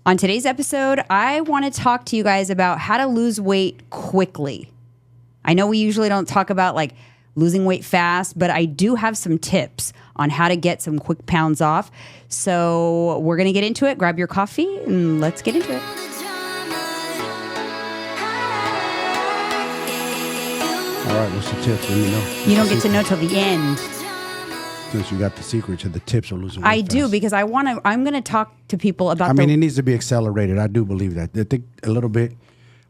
On today's episode, I want to talk to you guys about how to lose weight quickly. I know we usually don't talk about like losing weight fast, but I do have some tips on how to get some quick pounds off. So we're going to get into it. Grab your coffee and let's get into it. All right, what's the tips? Let me know. You don't get to know till the end. Since you got the secret to the tips of losing weight I fast. do, because I'm going to talk to people about it needs to be accelerated. I do believe that. I think a little bit.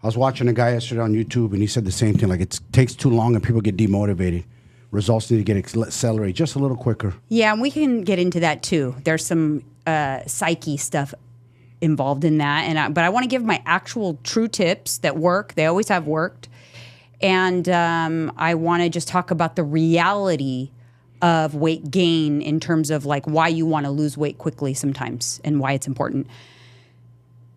I was watching a guy yesterday on YouTube, and he said the same thing. Like, it takes too long, and people get demotivated. Results need to get accelerated just a little quicker. Yeah, and we can get into that too. There's some psyche stuff involved in that, but I want to give my actual true tips that work. They always have worked, and I want to just talk about the reality of weight gain in terms of like why you want to lose weight quickly sometimes and why it's important,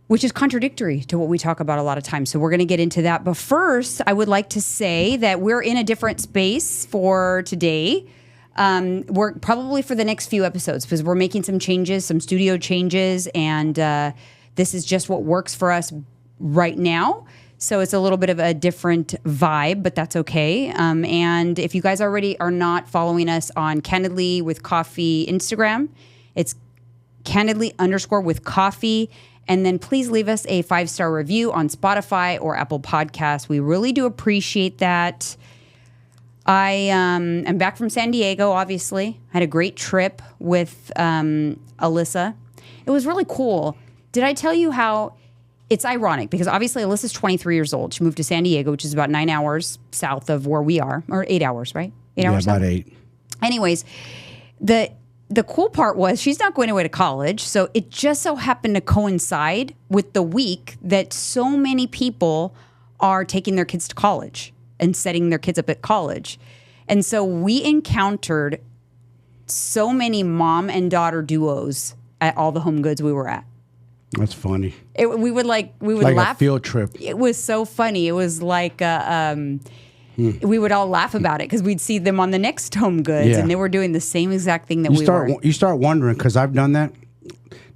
which is contradictory to what we talk about a lot of times. So we're going to get into that. But first, I would like to say that we're in a different space for today. We're probably for the next few episodes because we're making some changes, some studio changes, and this is just what works for us right now. So it's a little bit of a different vibe, but that's okay. And if you guys already are not following us on Candidly with Coffee Instagram, it's candidly_with_coffee. And then please leave us a 5-star review on Spotify or Apple Podcasts. We really do appreciate that. I am back from San Diego, obviously. I had a great trip with Alyssa. It was really cool. Did I tell you how... It's ironic because obviously Alyssa's 23 years old. She moved to San Diego, which is about 9 hours south of where we are, or 8 hours, right? 8 hours about south? 8. Anyways, the cool part was she's not going away to college, so it just so happened to coincide with the week that so many people are taking their kids to college and setting their kids up at college. And so we encountered so many mom and daughter duos at all the home goods we were at. That's funny. We would like laugh. A field trip. It was so funny. It was like we would all laugh about it because we'd see them on the next Home Goods, and they were doing the same exact thing that we were. You start wondering, because I've done that.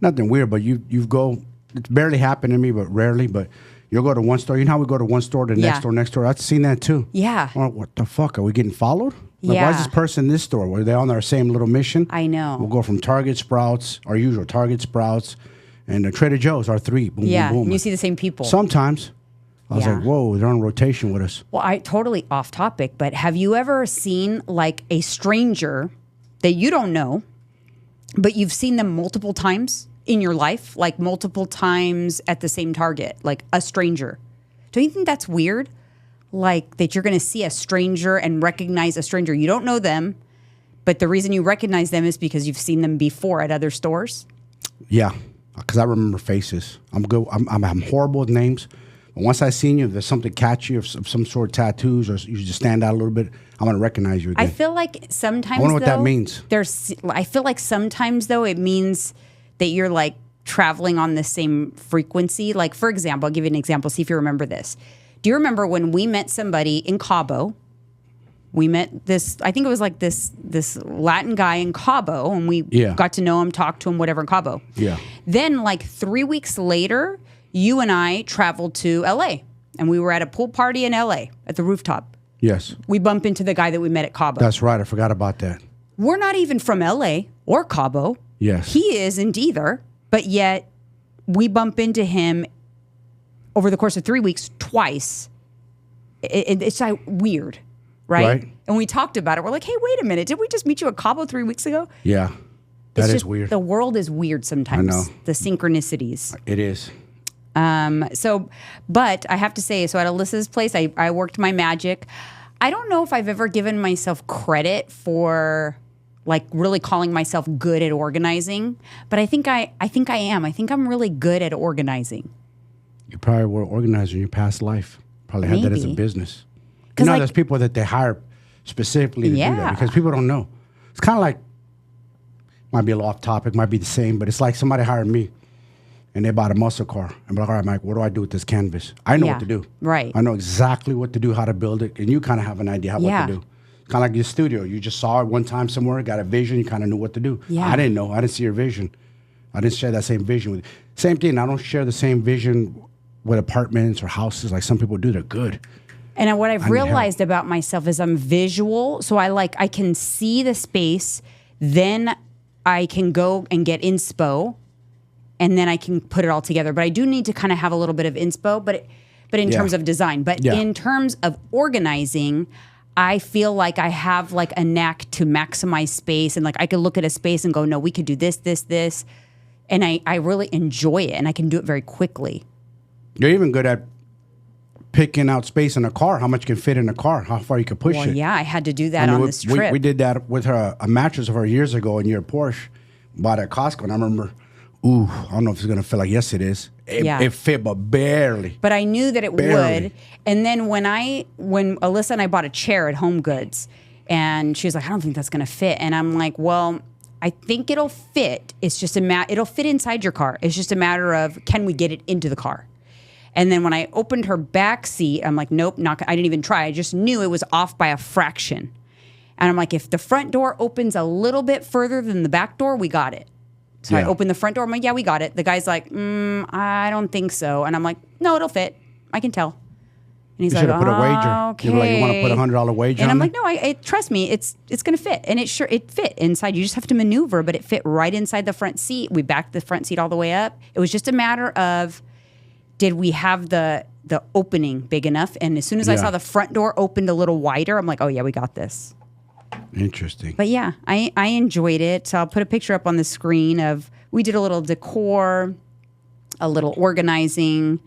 Nothing weird, but you go. It's barely happened to me, but rarely. But you'll go to one store. You know how we go to one store to the next store. I've seen that too. Yeah. Oh, what the fuck? Are we getting followed? Like, Yeah. Why is this person in this store? Were they on our same little mission? I know. We'll go from Target, Sprouts, our usual Target, Sprouts, and Trader Joe's, our 3. Boom, Yeah, boom, boom. and you see the same people. Sometimes. I was like, whoa, they're on rotation with us. Well, I totally off topic, but have you ever seen like a stranger that you don't know, but you've seen them multiple times in your life, like multiple times at the same Target, like a stranger? Don't you think that's weird? Like that you're going to see a stranger and recognize a stranger. You don't know them, but the reason you recognize them is because you've seen them before at other stores. Yeah, because I remember faces. I'm good. I'm horrible with names. But once I seen you, if there's something catchy of some sort of tattoos, or you just stand out a little bit, I'm gonna recognize you again. I feel like sometimes. I wonder what that means. I feel like sometimes though it means that you're like traveling on the same frequency. Like for example, I'll give you an example. See if you remember this. Do you remember when we met somebody in Cabo? We met this. I think it was like this Latin guy in Cabo, and we got to know him, talked to him, whatever in Cabo. Yeah. Then like 3 weeks later, you and I traveled to LA, and we were at a pool party in LA at the rooftop. Yes. We bump into the guy that we met at Cabo. That's right. I forgot about that. We're not even from LA or Cabo. Yes. He isn't either, but yet we bump into him over the course of 3 weeks twice. It's like weird, right? And we talked about it. We're like, hey, wait a minute. Did we just meet you at Cabo 3 weeks ago? Yeah. That is weird. The world is weird sometimes. I know. The synchronicities. It is. But I have to say, so at Alyssa's place, I worked my magic. I don't know if I've ever given myself credit for like really calling myself good at organizing, but I think I am. I think I'm really good at organizing. You probably were an organizer in your past life. Probably had that as a business. You know, there's people that they hire specifically to do that because people don't know. It's kind of like, might be a little off topic, might be the same, but it's like somebody hired me and they bought a muscle car. I'm like, all right, Mike, what do I do with this canvas? I know what to do. Right. I know exactly what to do, how to build it, and you kind of have an idea what to do. Kind of like your studio. You just saw it one time somewhere, got a vision, you kind of knew what to do. Yeah. I didn't know. I didn't see your vision. I didn't share that same vision with you. Same thing. I don't share the same vision with apartments or houses like some people do. They're good. And what I've realized about myself is I'm visual. So I can see the space. Then I can go and get inspo. And then I can put it all together. But I do need to kind of have a little bit of inspo, but in terms of design. But in terms of organizing, I feel like I have like a knack to maximize space. And like I could look at a space and go, no, we could do this, this, this. And I really enjoy it. And I can do it very quickly. You're even good at picking out space in a car, how much can fit in a car, how far you can push it. Yeah, I had to do that on this trip. We did that with a mattress of her years ago in your Porsche, bought at Costco. And I remember, I don't know if it's going to feel like, yes, it is. It fit, but barely. But I knew that it would. And then when Alyssa and I bought a chair at Home Goods, and she was like, I don't think that's going to fit. And I'm like, well, I think it'll fit. It's just it'll fit inside your car. It's just a matter of, can we get it into the car? And then when I opened her back seat, I'm like, nope, I didn't even try. I just knew it was off by a fraction. And I'm like, if the front door opens a little bit further than the back door, we got it. So I opened the front door. I'm like, yeah, we got it. The guy's like, I don't think so. And I'm like, no, it'll fit. I can tell. And he's like, put a wager. Okay. You were like, you want to put $100 wager on And I'm it? like, no, trust me, it's going to fit. And it fit inside. You just have to maneuver, but it fit right inside the front seat. We backed the front seat all the way up. It was just a matter of, did we have the opening big enough? And as soon as I saw the front door opened a little wider, I'm like, oh yeah, we got this. Interesting. But yeah, I enjoyed it. So I'll put a picture up on the screen of, we did a little decor, a little organizing.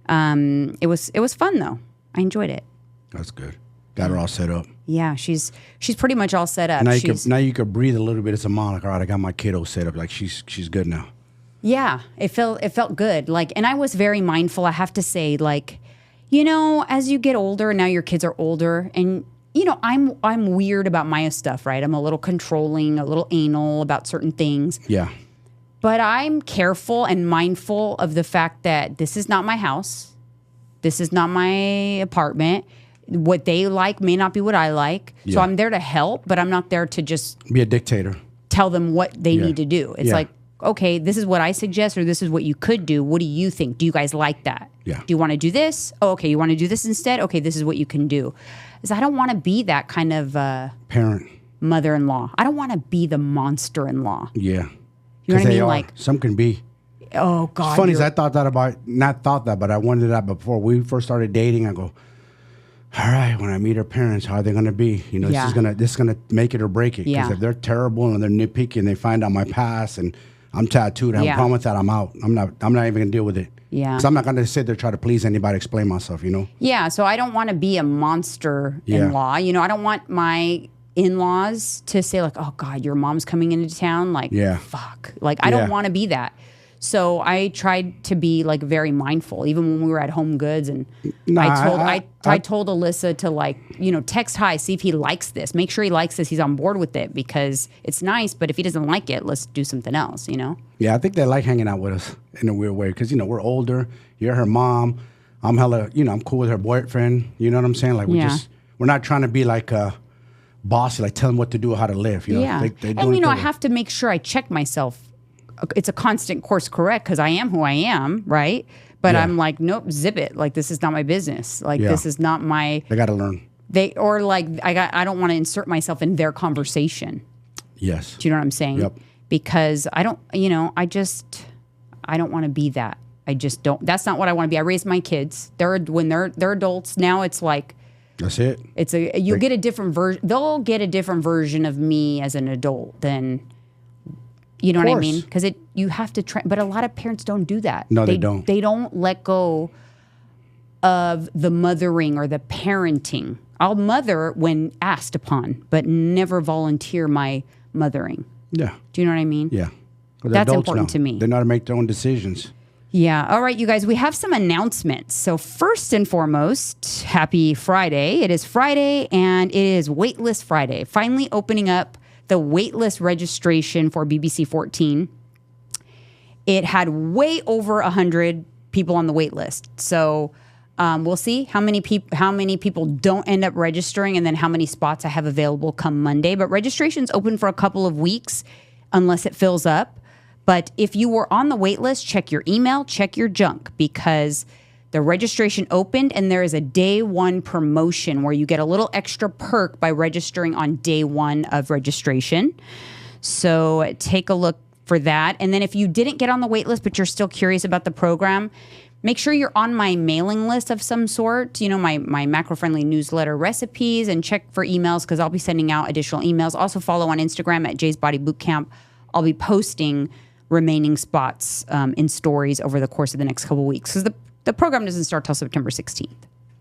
It was fun though. I enjoyed it. That's good. Got her all set up. Yeah, she's pretty much all set up. Now you can breathe a little bit. It's a mom. Like, all right, I got my kiddo set up. Like she's good now. Yeah, it felt good. Like, and I was very mindful. I have to say, like, as you get older, now your kids are older, and I'm weird about my stuff, right? I'm a little controlling, a little anal about certain things. Yeah. But I'm careful and mindful of the fact that this is not my house. This is not my apartment. What they like may not be what I like. Yeah. So I'm there to help, but I'm not there to just be a dictator. Tell them what they need to do. It's like, okay, this is what I suggest, or this is what you could do. What do you think? Do you guys like that? Yeah. Do you want to do this? Oh, okay, you want to do this instead? Okay, this is what you can do. Because I don't want to be that kind of parent, mother-in-law. I don't want to be the monster-in-law. Yeah. You know what I mean? Like, some can be. Oh God. It's funny is I but I wondered that before we first started dating. I go, all right, when I meet her parents, how are they going to be? This is gonna make it or break it. Because if they're terrible and they're nitpicky and they find out my past and I'm tattooed, I have a problem with that, I'm out. I'm not even going to deal with it. Yeah. Because I'm not going to sit there try to please anybody, explain myself, Yeah, so I don't want to be a monster-in-law. I don't want my in-laws to say like, oh God, your mom's coming into town. Like, fuck. Like, I don't want to be that. So I tried to be like very mindful, even when we were at Home Goods, and I told Alyssa to like, text hi, see if he likes this, make sure he likes this, he's on board with it, because it's nice. But if he doesn't like it, let's do something else. Yeah, I think they like hanging out with us in a weird way because we're older. You're her mom. I'm hella, I'm cool with her boyfriend. You know what I'm saying? Like we're not trying to be like bossy, like tell them what to do or how to live. Yeah, and I have to make sure I check myself. It's a constant course correct because I am who I am, right? But I'm like, nope, zip it. Like, this is not my business. Like, this is not my. They got to learn. I don't want to insert myself in their conversation. Yes. Do you know what I'm saying? Yep. Because I don't, I don't want to be that. I just don't. That's not what I want to be. I raised my kids. When they're adults now. It's like. That's it. You'll get a different version. They'll get a different version of me as an adult than. You know what I mean? Because you have to but a lot of parents don't do that. No, they don't. They don't let go of the mothering or the parenting. I'll mother when asked upon, but never volunteer my mothering. Yeah. Do you know what I mean? Yeah. That's important to me. They know how to make their own decisions. Yeah. All right, you guys, we have some announcements. So first and foremost, happy Friday. It is Friday, and it is Waitlist Friday. Finally opening up the waitlist registration for BBC 14. It had way over 100 people on the waitlist. So we'll see how many people don't end up registering, and then how many spots I have available come Monday. But registration's open for a couple of weeks unless it fills up. But if you were on the wait list, check your email, check your junk, because the registration opened and there is a day one promotion where you get a little extra perk by registering on day one of registration. So take a look for that. And then if you didn't get on the wait list, but you're still curious about the program, make sure you're on my mailing list of some sort, my macro-friendly newsletter recipes, and check for emails because I'll be sending out additional emails. Also follow on Instagram at Jay's Body Bootcamp. I'll be posting remaining spots in stories over the course of the next couple of weeks because the program doesn't start till September 16th.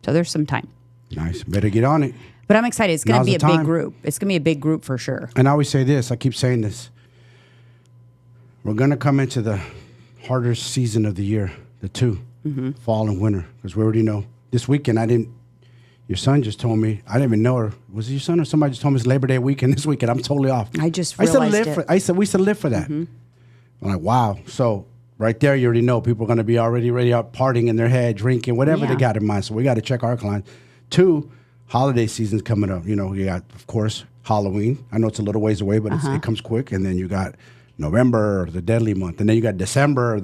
So there's some time. Nice. Better get on it. But I'm excited. It's going to be a big group. It's going to be a big group for sure. And I always say this. I keep saying this. We're going to come into the hardest season of the year, the two, fall and winter, because we already know. This weekend, your son just told me, I didn't even know her. Was it your son or somebody just told me it's Labor Day weekend this weekend? I'm totally off. I just realized we used to live for that. I'm like, wow. So right there, you already know people are going to be already ready out partying in their head, drinking, whatever they got in mind. So we got to check our clients. 2, holiday season's coming up. You got, of course, Halloween. I know it's a little ways away, but it comes quick. And then you got November, the deadly month. And then you got December,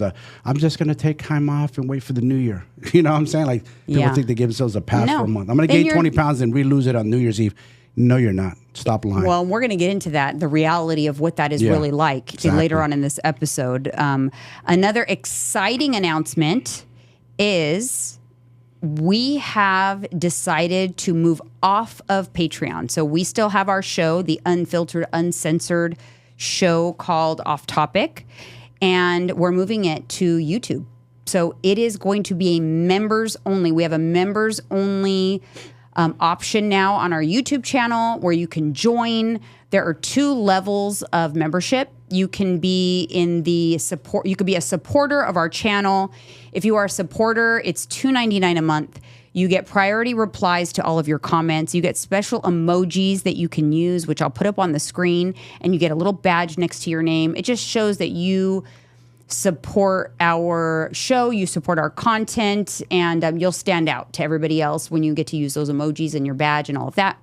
I'm just going to take time off and wait for the new year. You know what I'm saying? Like, people think they give themselves a pass for a month. I'm going to gain 20 pounds and re-lose it on New Year's Eve. No, you're not. Stop lying. Well, we're going to get into that, the reality of what that is really like later on in this episode. Another exciting announcement is we have decided to move off of Patreon. So we still have our show, the unfiltered, uncensored show called Off Topic, and we're moving it to YouTube. So it is going to be a members only. We have a members only option now on our YouTube channel where you can join. There are 2 levels of membership. You can be in the support. You could be a supporter of our channel. If you are a supporter, it's $2.99 a month. You get priority replies to all of your comments. You get special emojis that you can use, which I'll put up on the screen, and you get a little badge next to your name. It just shows that you support our show, you support our content, and you'll stand out to everybody else when you get to use those emojis and your badge and all of that.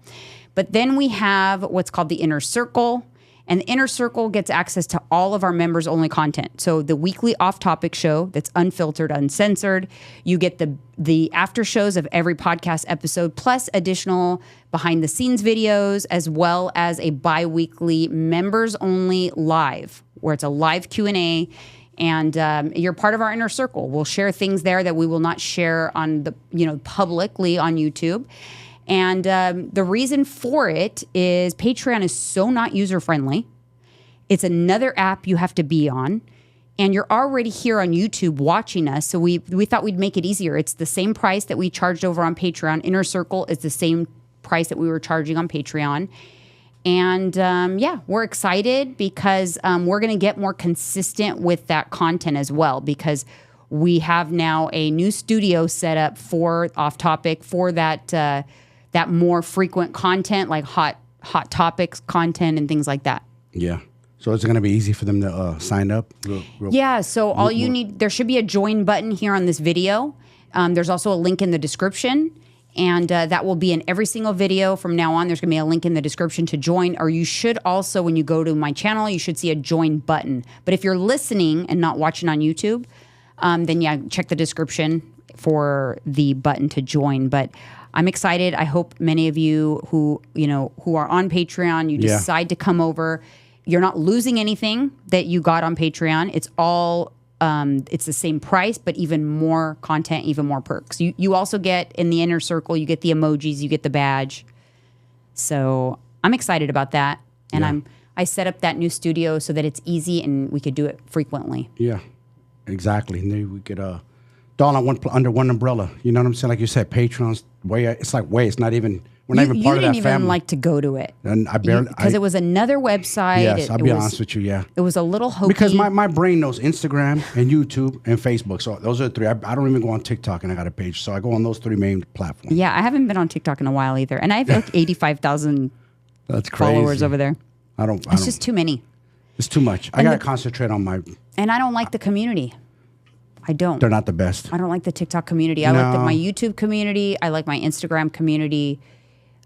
But then we have what's called the Inner Circle. And the Inner Circle gets access to all of our members-only content. So the weekly off-topic show that's unfiltered, uncensored. You get the after shows of every podcast episode, plus additional behind-the-scenes videos, as well as a bi-weekly members-only live, where it's a live Q&A. And you're part of our Inner Circle. We'll share things there that we will not share on publicly on YouTube. And the reason for it is Patreon is so not user-friendly. It's another app you have to be on. And you're already here on YouTube watching us. So we thought we'd make it easier. It's the same price that we charged over on Patreon. Inner Circle is the same price that we were charging on Patreon. And we're excited because we're going to get more consistent with that content as well, because we have now a new studio set up for Off Topic for that more frequent content, like hot topics content and things like that. Yeah. So it's going to be easy for them to sign up? So all you need, there should be a join button here on this video. There's also a link in the description, and that will be in every single video from now on. There's going to be a link in the description to join, or you should also, when you go to my channel, you should see a join button. But if you're listening and not watching on YouTube, then check the description for the button to join. But I'm excited. I hope many of you who are on Patreon, you decide to come over. You're not losing anything that you got on Patreon. It's all it's the same price, but even more content, even more perks. You also get in the Inner Circle, you get the emojis, you get the badge. So I'm excited about that. And I set up that new studio so that it's easy and we could do it frequently. Yeah, exactly. And then we could all under one umbrella. You know what I'm saying? Like you said, Patreon's it's not even, we're not even part of that family. You didn't even like to go to it. And I barely. Because it was another website. Yes, I'll be honest with you, yeah. It was a little hokey. Because my brain knows Instagram and YouTube and Facebook. So those are the 3. I don't even go on TikTok, and I got a page. So I go on those 3 main platforms. Yeah, I haven't been on TikTok in a while either. And I have like 85,000 followers over there. It's just too many. It's too much. I got to concentrate on my... And I don't like the community. I don't. They're not the best. I don't like the TikTok community. I like my YouTube community. I like my Instagram community.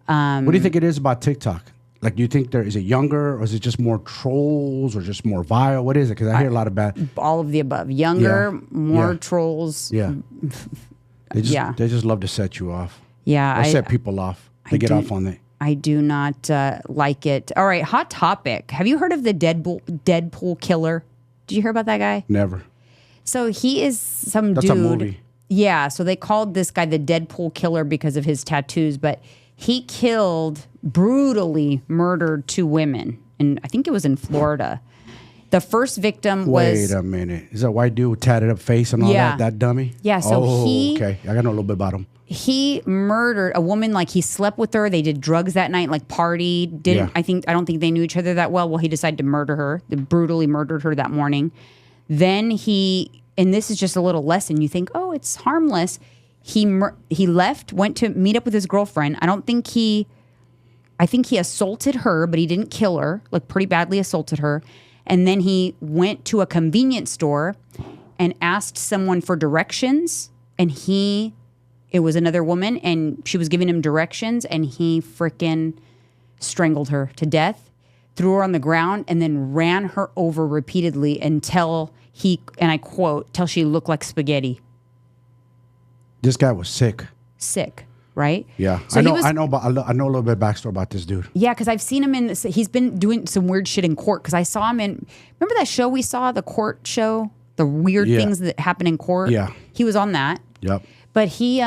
What do you think it is about TikTok? Like, do you think is it younger, or is it just more trolls, or just more vile? What is it? Because I hear a lot of bad. All of the above. Younger, more trolls. Yeah. They just love to set you off. Yeah. Or set people off. They get off on it. I do not like it. All right, hot topic. Have you heard of the Deadpool killer? Did you hear about that guy? Never. So he is some dude. That's a movie. Yeah, so they called this guy the Deadpool killer because of his tattoos, but he brutally murdered 2 women, and I think it was in Florida. The first victim was... Wait a minute. Is that white dude with tatted up face and all that dummy? Yeah, so okay. I got to know a little bit about him. He murdered a woman, like he slept with her. They did drugs that night, like partied. I don't think they knew each other that well. Well, he decided to murder her. They brutally murdered her that morning. Then and this is just a little lesson. You think, oh, it's harmless. He left, went to meet up with his girlfriend. I think he assaulted her, but he didn't kill her, like pretty badly assaulted her. And then he went to a convenience store and asked someone for directions. And it was another woman, and she was giving him directions, and he freaking strangled her to death, threw her on the ground, and then ran her over repeatedly until and I quote, till she looked like spaghetti. This guy was sick. Sick, right? Yeah. So I know a little bit of backstory about this dude. Yeah, because I've seen him he's been doing some weird shit in court, because I saw him remember that show we saw, the court show? The weird things that happen in court? Yeah. He was on that. Yep. But he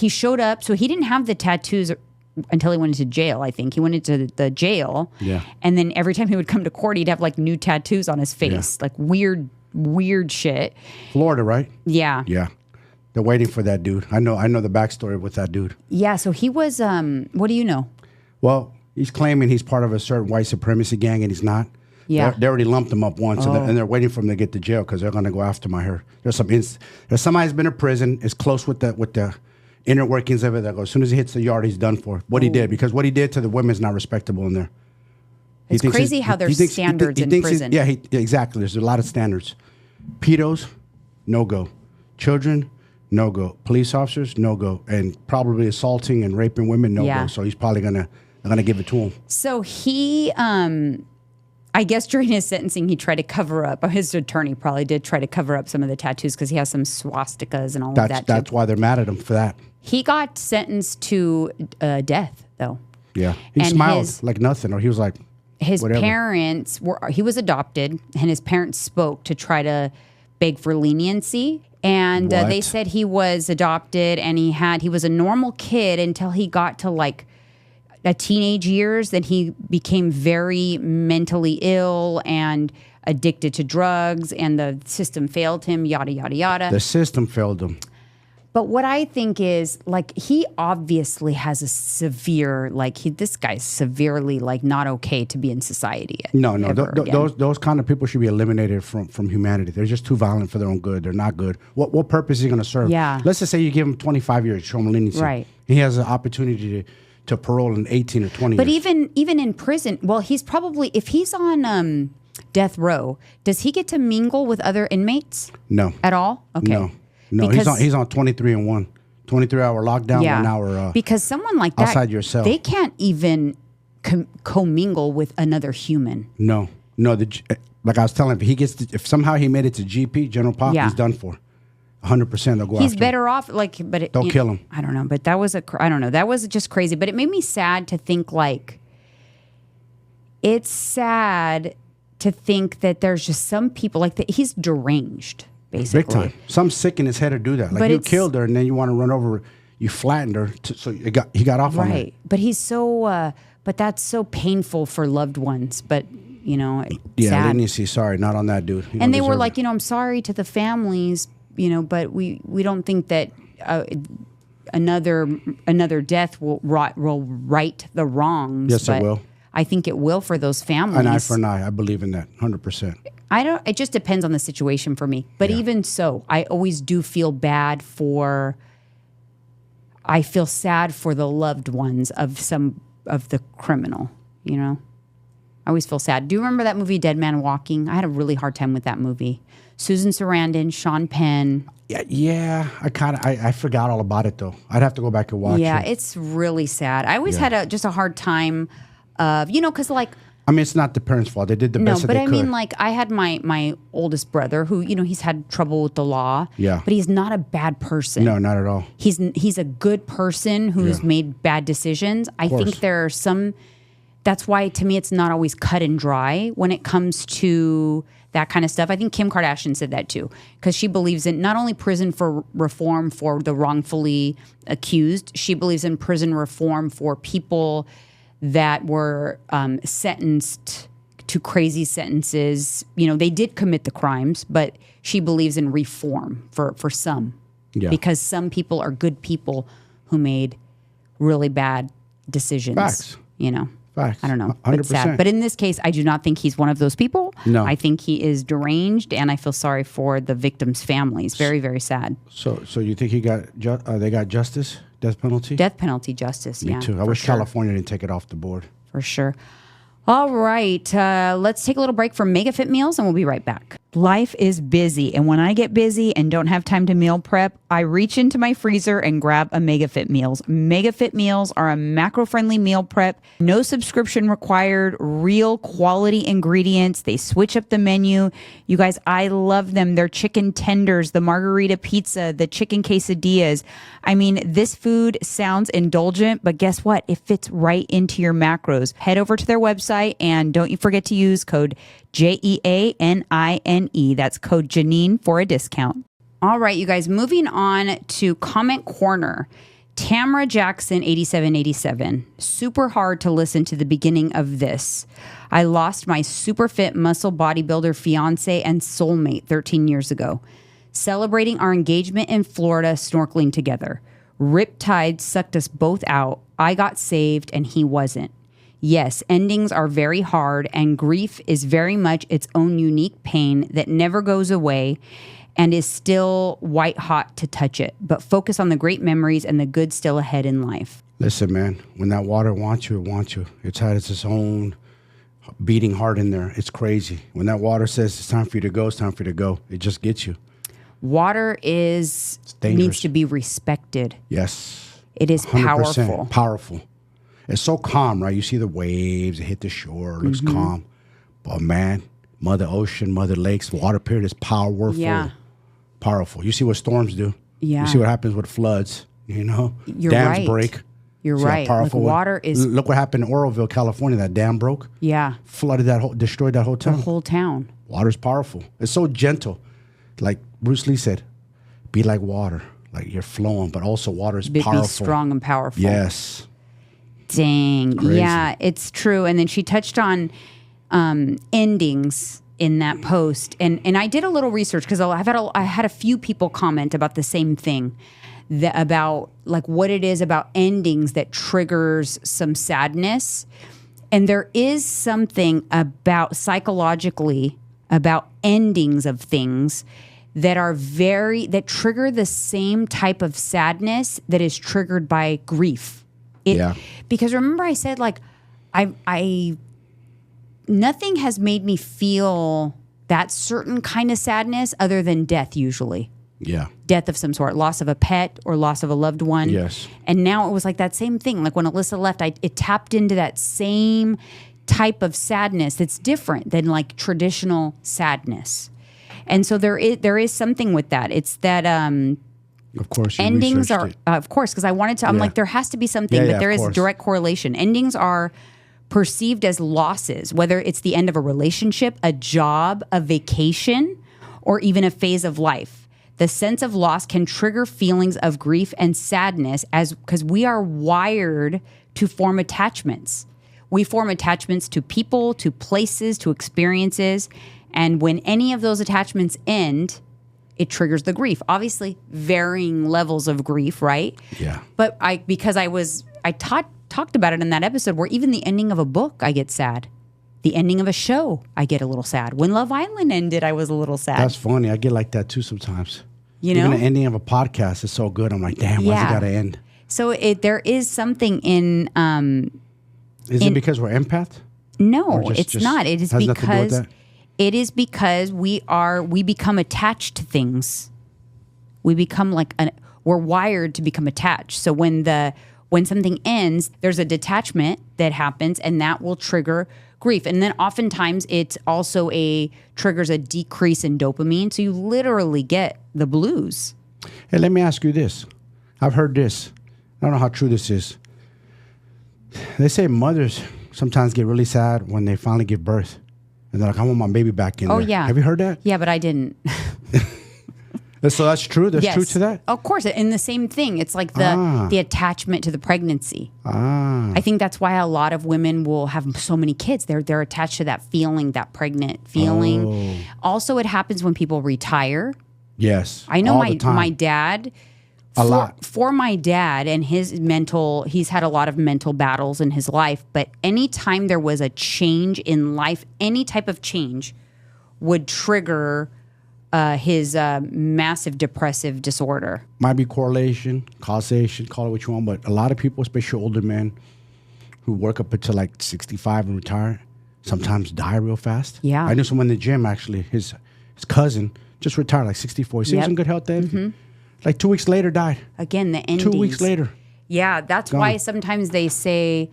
showed up, so he didn't have the tattoos until he went into jail, I think. He went into the jail. Yeah. And then every time he would come to court, he'd have like new tattoos on his face, like weird shit. Florida, right? Yeah. Yeah. They're waiting for that dude. I know the backstory with that dude. Yeah, so he was, what do you know? Well, he's claiming he's part of a certain white supremacy gang, and he's not. Yeah. They already lumped him up once, and they're waiting for him to get to jail, because they're going to go after my hair. There's somebody who's been in prison, is close with the inner workings of it. That goes, as soon as he hits the yard, he's done for. What he did to the women is not respectable in there. It's crazy how there's standards in prison. Yeah, exactly. There's a lot of standards. Pedos, no go. Children, no go. Police officers, no go. And probably assaulting and raping women, no go. So he's probably gonna give it to him. So he, I guess during his sentencing, he tried to cover up. His attorney probably did try to cover up some of the tattoos, because he has some swastikas and all of that. That's why they're mad at him for that. He got sentenced to death, though. Yeah, he smiled like nothing, or he was like. His whatever. parents he was adopted, and his parents spoke to try to beg for leniency. And they said he was adopted, and he was a normal kid until he got to like teenage years. Then he became very mentally ill and addicted to drugs, and the system failed him, yada, yada, yada. The system failed him. But what I think is, like, he obviously has a severe, this guy's severely, not okay to be in society. No. Those kind of people should be eliminated from humanity. They're just too violent for their own good. They're not good. What purpose is he going to serve? Yeah. Let's just say you give him 25 years, show him leniency. Right. He has an opportunity to parole in 18 or 20 but years. But even in prison, well, he's probably, if he's on death row, does he get to mingle with other inmates? No. At all? Okay. No, he's on 23-1, 23-hour lockdown, 1 hour. Because someone like that, outside your cell, they can't even commingle with another human. No. Like I was telling him, if somehow he made it to GP, General Pop, he's done for. 100%, they'll go. He's better off, but they'll kill him. I don't know, but that was I don't know. That was just crazy. But it made me sad to think it's sad to think that there's just some people that he's deranged. Basically. Big time. Some sick in his head to do that. Like, you killed her, and then you want to run over, you flattened her, so he got off on it. Right. But he's so, but that's so painful for loved ones. But, sad. Leniency, sorry, not on that dude. And they were like, I'm sorry to the families, but we don't think that another death will right the wrongs. Yes, it will. I think it will for those families. An eye for an eye. I believe in that, 100%. It just depends on the situation for me. But even so, I always do feel bad I feel sad for the loved ones of the criminal, I always feel sad. Do you remember that movie, Dead Man Walking? I had a really hard time with that movie. Susan Sarandon, Sean Penn. Yeah, I forgot all about it, though. I'd have to go back and watch it. Yeah, it's really sad. I always had just a hard time of, because like, I mean, it's not the parents' fault. They did the best that they could. No, but I mean, like, I had my oldest brother who, he's had trouble with the law. Yeah. But he's not a bad person. No, not at all. He's a good person who's made bad decisions. I think there are some. That's why, to me, it's not always cut and dry when it comes to that kind of stuff. I think Kim Kardashian said that too, because she believes in not only prison for reform for the wrongfully accused, she believes in prison reform for people that were sentenced to crazy sentences. They did commit the crimes, but she believes in reform for some. Yeah. Because some people are good people who made really bad decisions. Facts. Facts. I don't know. 100%. It's sad. But in this case, I do not think he's one of those people. No. I think he is deranged, and I feel sorry for the victims' families. Very, very sad. So you think they got justice? Death penalty? Death penalty justice, Me too. I wish California didn't take it off the board. For sure. All right. Let's take a little break from MegaFit Meals, and we'll be right back. Life is busy, and when I get busy and don't have time to meal prep, I reach into my freezer and grab a MegaFit Meals. MegaFit Meals are a macro-friendly meal prep, no subscription required, real quality ingredients. They switch up the menu. You guys, I love them. Their chicken tenders, the margarita pizza, the chicken quesadillas. I mean, this food sounds indulgent, but guess what? It fits right into your macros. Head over to their website, and don't you forget to use code JEANINE. That's code Jeanine for a discount. All right, you guys, moving on to Comment Corner. Tamara Jackson, 8787. Super hard to listen to the beginning of this. I lost my super fit muscle bodybuilder fiance and soulmate 13 years ago. Celebrating our engagement in Florida, snorkeling together. Riptide sucked us both out. I got saved and he wasn't. Yes, endings are very hard, and grief is very much its own unique pain that never goes away and is still white hot to touch it. But focus on the great memories and the good still ahead in life. Listen, man, when that water wants you, it wants you. It's had its own beating heart in there. It's crazy. When that water says it's time for you to go, it's time for you to go. It just gets you. Water needs to be respected. Yes. It is powerful. Powerful. It's so calm, right? You see the waves, it hit the shore, it looks calm. But man, Mother Ocean, Mother Lakes, water period is powerful. Yeah. Powerful. You see what storms do. Yeah. You see what happens with floods, You're Dams break. You're right. Powerful. Like water is... Look what happened in Oroville, California. That dam broke. Yeah. Flooded destroyed that whole town. The whole town. Water's powerful. It's so gentle. Like Bruce Lee said, be like water. Like you're flowing, but also water is powerful. Be strong and powerful. Yes. Dang. Crazy. Yeah, it's true. And then she touched on endings in that post. And I did a little research because I had a few people comment about the same thing, about like what it is about endings that triggers some sadness. And there is something about psychologically about endings of things that trigger the same type of sadness that is triggered by grief. Because remember I said like nothing has made me feel that certain kind of sadness other than death usually. Yeah. Death of some sort, loss of a pet or loss of a loved one. Yes. And now it was like that same thing. Like when Alyssa left, it tapped into that same type of sadness that's different than like traditional sadness. And so there is something with that. It's that of course, endings are of course, because I wanted to. I'm like, there has to be something, but there is direct correlation. Endings are perceived as losses, whether it's the end of a relationship, a job, a vacation, or even a phase of life. The sense of loss can trigger feelings of grief and sadness because we are wired to form attachments. We form attachments to people, to places, to experiences, and when any of those attachments end, it triggers the grief. Obviously, varying levels of grief, right? Yeah. But I talked about it in that episode where even the ending of a book, I get sad. The ending of a show, I get a little sad. When Love Island ended, I was a little sad. That's funny. I get like that too sometimes. Even the ending of a podcast is so good. I'm like, damn, why's it got to end? So there is something in... is it because we're empath? No, it's not. It is because... It is because we become attached to things. We become we're wired to become attached. So when when something ends, there's a detachment that happens, and that will trigger grief. And then oftentimes it also triggers a decrease in dopamine. So you literally get the blues. Hey, let me ask you this. I've heard this. I don't know how true this is. They say mothers sometimes get really sad when they finally give birth. And they're like, I want my baby back in there. Yeah. Have you heard that? Yeah, but I didn't. So that's true? There's truth to that? Of course. And the same thing. It's like the attachment to the pregnancy. I think that's why a lot of women will have so many kids. They're attached to that feeling, that pregnant feeling. Also, it happens when people retire. Yes. I know my dad. For my dad and he's had a lot of mental battles in his life, but anytime there was a change in life, any type of change would trigger his massive depressive disorder. Might be correlation, causation, call it what you want, but a lot of people, especially older men who work up until like 65 and retire, sometimes die real fast. Yeah. I knew someone in the gym, actually, his cousin just retired like 64. He was in good health then. Like 2 weeks later, died. Again, the endings. 2 weeks later. Yeah, that's why sometimes they say,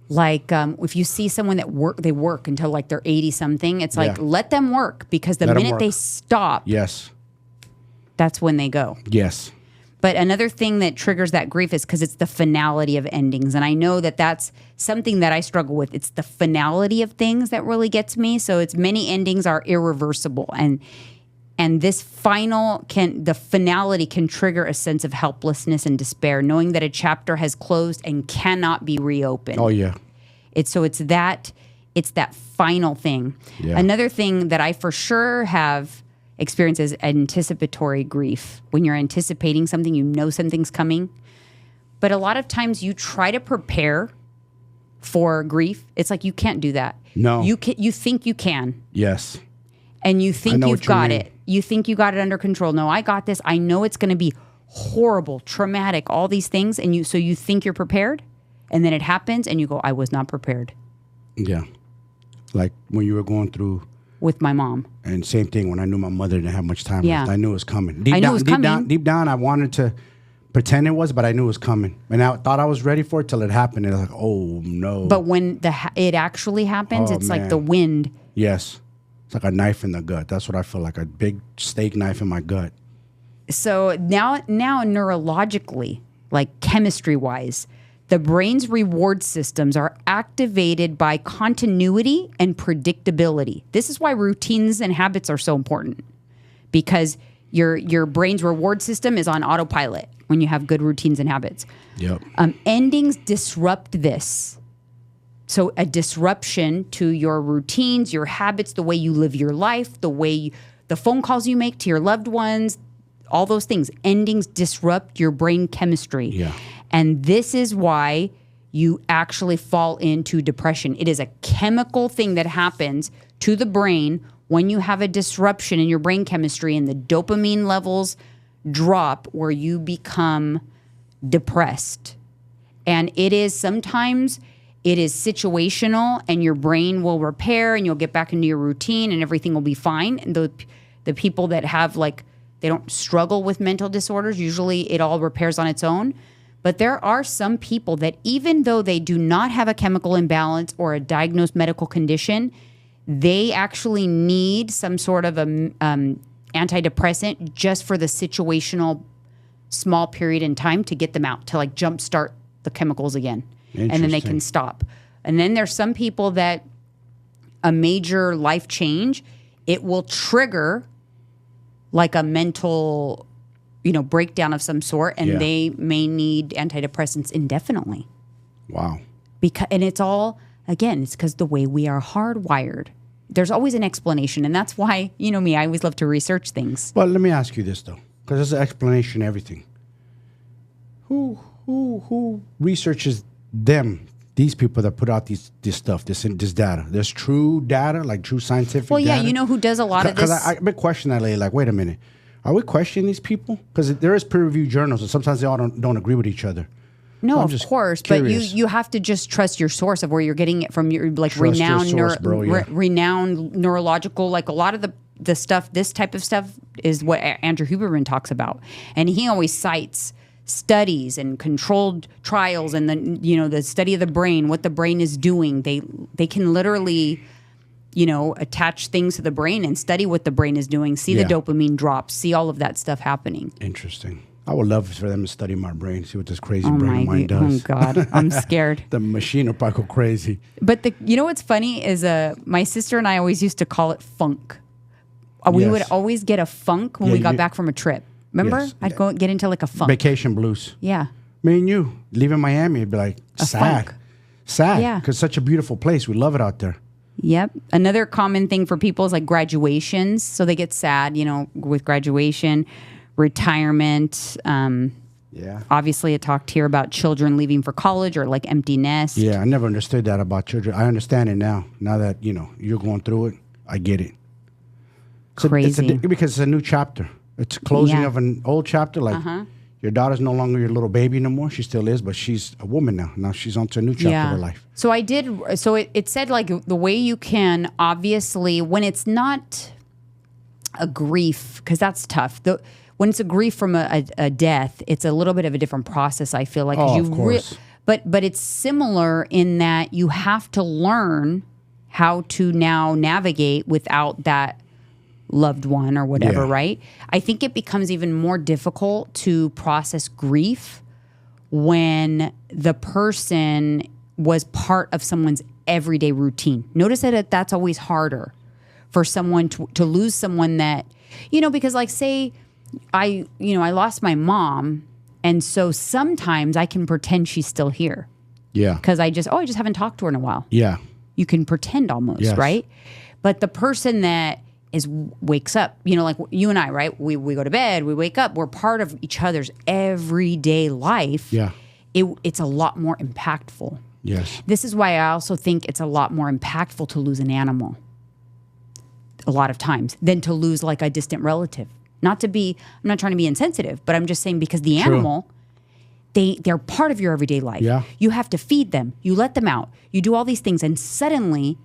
like, if you see someone that they work until like they're 80-something, it's like, let them work, because the minute they stop, that's when they go. Yes. But another thing that triggers that grief is because it's the finality of endings. And I know that that's something that I struggle with. It's the finality of things that really gets me. So it's many endings are irreversible. And this the finality can trigger a sense of helplessness and despair, knowing that a chapter has closed and cannot be reopened. Oh, yeah. It's that final thing. Yeah. Another thing that I for sure have experienced is anticipatory grief. When you're anticipating something, you know something's coming. But a lot of times you try to prepare for grief. It's like you can't do that. No. You think you can. Yes. And you think you've got it. You think you got it under control. No, I got this. I know it's going to be horrible, traumatic, all these things. And so you think you're prepared, and then it happens, and you go, I was not prepared. Yeah. Like when you were going through. With my mom. And same thing when I knew my mother didn't have much time left. I knew it was coming. Deep down, I wanted to pretend it was, but I knew it was coming. And I thought I was ready for it till it happened. And I was like, oh, no. But when it actually happens, it's like the wind. Yes. It's like a knife in the gut. That's what I feel like, a big steak knife in my gut. So now neurologically, like chemistry-wise, the brain's reward systems are activated by continuity and predictability. This is why routines and habits are so important, because your brain's reward system is on autopilot when you have good routines and habits. Yep. Endings disrupt this. So a disruption to your routines, your habits, the way you live your life, the phone calls you make to your loved ones, all those things. Endings disrupt your brain chemistry. Yeah. And this is why you actually fall into depression. It is a chemical thing that happens to the brain when you have a disruption in your brain chemistry and the dopamine levels drop, where you become depressed. And sometimes it is situational, and your brain will repair and you'll get back into your routine and everything will be fine. And the people that have they don't struggle with mental disorders, usually it all repairs on its own. But there are some people that even though they do not have a chemical imbalance or a diagnosed medical condition, they actually need some sort of antidepressant just for the situational small period in time to get them out, to jumpstart the chemicals again. And then they can stop. And then there's some people that a major life change, it will trigger like a mental breakdown of some sort, and they may need antidepressants indefinitely. Wow. And it's all, again, it's because the way we are hardwired. There's always an explanation, and that's why, me, I always love to research things. Well, let me ask you this, though, because there's an explanation to everything. Who researches these people that put out this stuff, this data? There's true data, like true scientific data? Well, yeah, you know who does a lot of this? Because I've been questioning that lately, like, wait a minute. Are we questioning these people? Because there is peer-reviewed journals, and sometimes they all don't agree with each other. No, of course, curious. But you have to just trust your source of where you're getting it from. Your renowned renowned neurological, like a lot of the stuff. This type of stuff is what Andrew Huberman talks about, and he always cites studies and controlled trials and the study of the brain, what the brain is doing. They can literally, attach things to the brain and study what the brain is doing, see the dopamine drops, see all of that stuff happening. Interesting. I would love for them to study my brain, see what this crazy brain of mine does. Oh, God. I'm scared. The machine will probably go crazy. But what's funny is my sister and I always used to call it funk. We would always get a funk when we got back from a trip. Remember? Yes. I'd go get into like a funk. Vacation blues. Yeah. Me and you, leaving Miami, it'd be like sad. Funk. Sad. Yeah. Because it's such a beautiful place. We love it out there. Yep. Another common thing for people is like graduations. So they get sad, with graduation, retirement. Obviously, I talked here about children leaving for college or like empty nest. Yeah, I never understood that about children. I understand it now. Now that, you're going through it, I get it. Crazy. Because it's a new chapter. It's a closing of an old chapter. Like, your daughter's no longer your little baby no more. She still is, but she's a woman now. Now she's on to a new chapter of her life. So it said like the way you can obviously, when it's not a grief, because that's tough. When it's a grief from a death, it's a little bit of a different process, I feel like. Of course. But it's similar in that you have to learn how to now navigate without that loved one or whatever, right? I think it becomes even more difficult to process grief when the person was part of someone's everyday routine. Notice that that's always harder for someone to lose someone that, because like say I lost my mom, and so sometimes I can pretend she's still here. Yeah. Because I just haven't talked to her in a while. Yeah. You can pretend almost, right? But the person that wakes up, like you and I, right? We go to bed, we wake up, we're part of each other's everyday life. Yeah. It's a lot more impactful. Yes. This is why I also think it's a lot more impactful to lose an animal a lot of times than to lose like a distant relative. I'm not trying to be insensitive, but I'm just saying because the animal, they're part of your everyday life. Yeah. You have to feed them. You let them out. You do all these things. And suddenly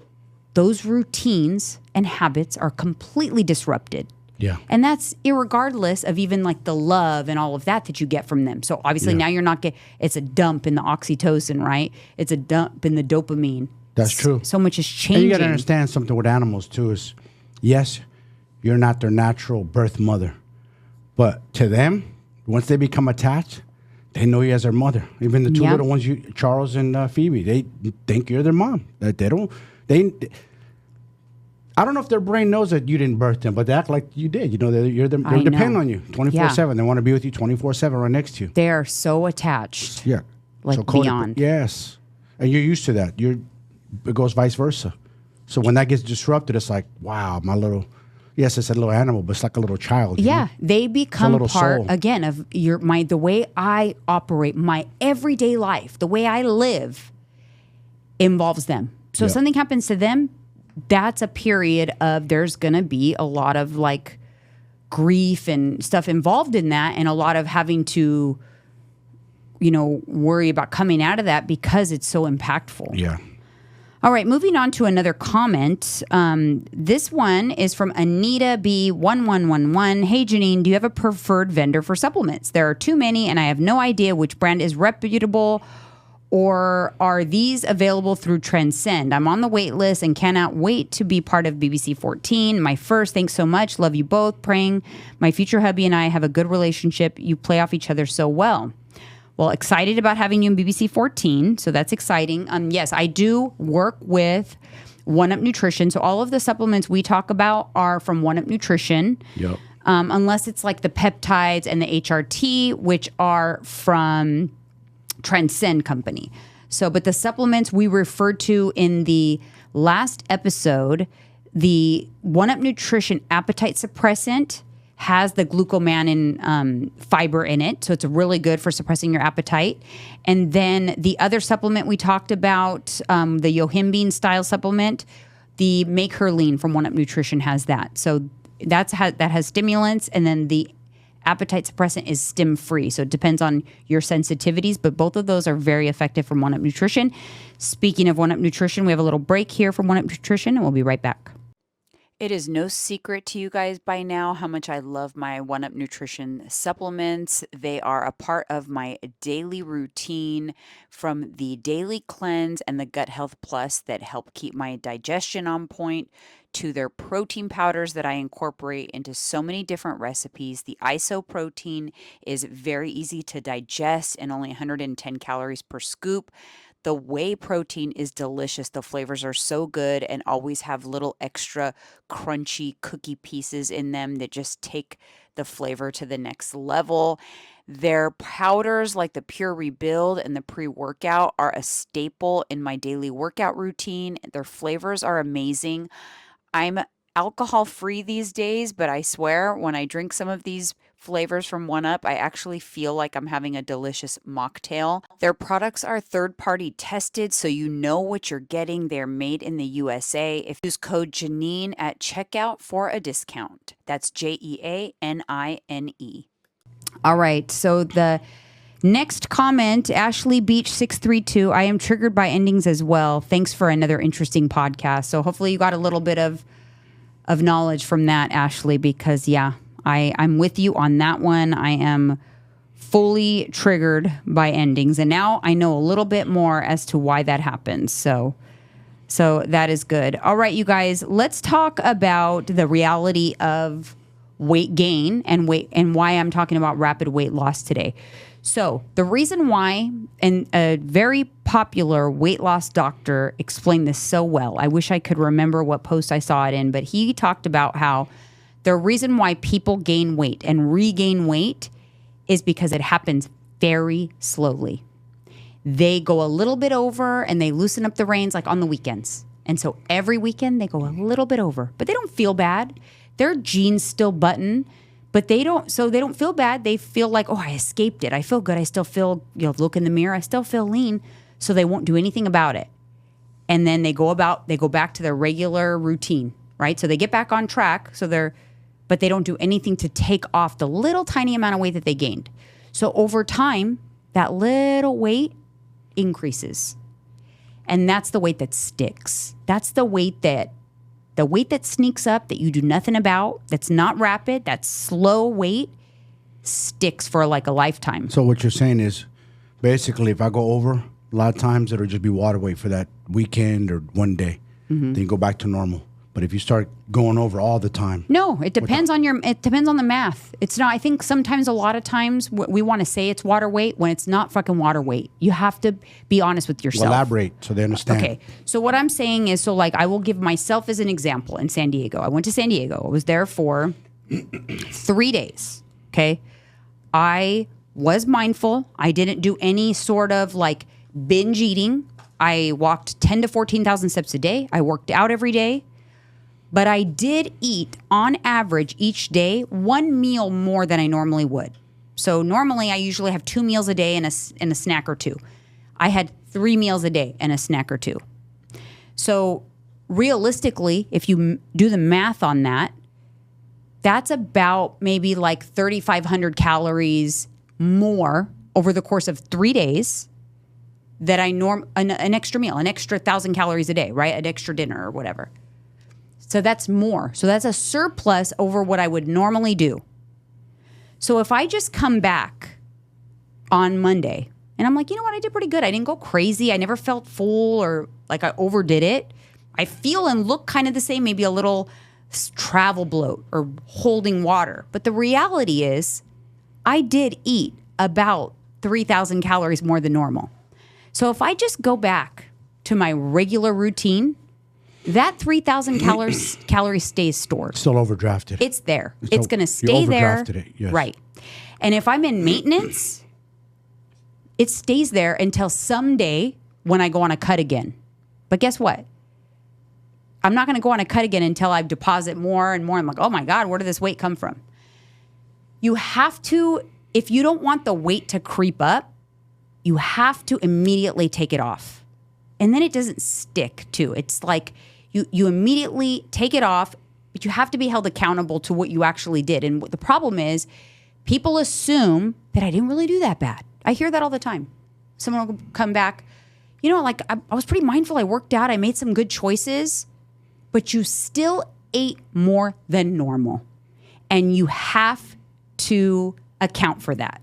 those routines and habits are completely disrupted. Yeah. And that's irregardless of even like the love and all of that you get from them. So obviously now you're not it's a dump in the oxytocin, right? It's a dump in the dopamine. That's true. So much is changing. And you got to understand something with animals too is, yes, you're not their natural birth mother. But to them, once they become attached, they know you as their mother. Even the two little ones, Charles and Phoebe, they think you're their mom. I don't know if their brain knows that you didn't birth them, but they act like you did. They depend on you 24/7. They want to be with you 24/7 right next to you. They are so attached. Yeah. Like beyond. Yes. And you're used to that. It goes vice versa. So when that gets disrupted, it's like, wow, yes, it's a little animal, but it's like a little child. Yeah. They become part, soul. again, of the way I operate, my everyday life, the way I live involves them. So if something happens to them, that's a period of there's going to be a lot of like grief and stuff involved in that, and a lot of having to, worry about coming out of that because it's so impactful. Yeah. All right, moving on to another comment. This one is from Anita B1111. Hey, Jeanine, do you have a preferred vendor for supplements? There are too many, and I have no idea which brand is reputable. Or are these available through Transcend? I'm on the wait list and cannot wait to be part of BBC 14. My first, thanks so much. Love you both. Praying my future hubby and I have a good relationship. You play off each other so well. Well, excited about having you in BBC 14. So that's exciting. Yes, I do work with One Up Nutrition. So all of the supplements we talk about are from One Up Nutrition. Yep. Unless it's like the peptides and the HRT, which are from Transcend company. So, but the supplements we referred to in the last episode, the One Up Nutrition appetite suppressant has the glucomannan fiber in it. So it's really good for suppressing your appetite. And then the other supplement we talked about, the yohimbine style supplement, the Make Her Lean from One Up Nutrition has that. So that has stimulants, and then the appetite suppressant is stim-free. So it depends on your sensitivities, but both of those are very effective from One Up Nutrition. Speaking of One Up Nutrition, we have a little break here from One Up Nutrition, and we'll be right back. It is no secret to you guys by now how much I love my 1UP Nutrition supplements. They are a part of my daily routine, from the daily cleanse and the gut health plus that help keep my digestion on point, to their protein powders that I incorporate into so many different recipes. The ISO protein is very easy to digest and only 110 calories per scoop. The whey protein is delicious. The flavors are so good and always have little extra crunchy cookie pieces in them that just take the flavor to the next level. Their powders, like the Pure Rebuild and the pre-workout, are a staple in my daily workout routine. Their flavors are amazing. I'm alcohol free these days, but I swear when I drink some of these flavors from 1UP, I actually feel like I'm having a delicious mocktail. Their products are third-party tested, so you know what you're getting. They're made in the USA. If you use code Jeanine at checkout for a discount. That's JEANINE. All right. So the next comment, Ashley Beach 632. I am triggered by endings as well. Thanks for another interesting podcast. So hopefully you got a little bit of knowledge from that, Ashley, because I'm with you on that one. I am fully triggered by endings, and now I know a little bit more as to why that happens. So that is good. All right, you guys, let's talk about the reality of weight gain and why I'm talking about rapid weight loss today. So the reason why, and a very popular weight loss doctor explained this so well. I wish I could remember what post I saw it in, but he talked about how the reason why people gain weight and regain weight is because it happens very slowly. They go a little bit over and they loosen up the reins like on the weekends. And so every weekend they go a little bit over, but they don't feel bad. Their jeans still button, but they don't feel bad. They feel like, oh, I escaped it. I feel good. I still feel, look in the mirror. I still feel lean. So they won't do anything about it. And then they go back to their regular routine, right? So they get back on track. But they don't do anything to take off the little tiny amount of weight that they gained. So over time, that little weight increases. And that's the weight that sticks. That's the weight that sneaks up, that you do nothing about, that's not rapid, that's slow weight, sticks for like a lifetime. So what you're saying is, basically, if I go over, a lot of times it'll just be water weight for that weekend or one day. Mm-hmm. Then you go back to normal. But if you start going over all the time, no, it depends on the math. It's not. I think sometimes, a lot of times, we want to say it's water weight when it's not fucking water weight. You have to be honest with yourself. Elaborate so they understand. Okay, so what I'm saying is, I will give myself as an example. In San Diego, I went to San Diego. I was there for 3 days. Okay, I was mindful. I didn't do any sort of binge eating. I walked 10 to 14,000 steps a day. I worked out every day. But I did eat, on average, each day, one meal more than I normally would. So normally, I usually have 2 meals a day and a snack or two. I had 3 meals a day and a snack or two. So realistically, if you do the math on that, that's about maybe 3,500 calories more over the course of 3 days that an extra meal, an extra 1,000 calories a day, right? An extra dinner or whatever. So that's more. So that's a surplus over what I would normally do. So if I just come back on Monday and I'm like, you know what, I did pretty good. I didn't go crazy. I never felt full or like I overdid it. I feel and look kind of the same, maybe a little travel bloat or holding water. But the reality is I did eat about 3,000 calories more than normal. So if I just go back to my regular routine, that 3,000 calories stays stored. Still overdrafted. It's there. It's going to stay there. It, yes. Right. And if I'm in maintenance, it stays there until someday when I go on a cut again. But guess what? I'm not going to go on a cut again until I deposit more and more. I'm like, oh my God, where did this weight come from? You have to, if you don't want the weight to creep up, you have to immediately take it off. And then it doesn't stick too. It's like you immediately take it off, but you have to be held accountable to what you actually did. And what the problem is, people assume that I didn't really do that bad. I hear that all the time. Someone will come back, I was pretty mindful. I worked out. I made some good choices, but you still ate more than normal. And you have to account for that.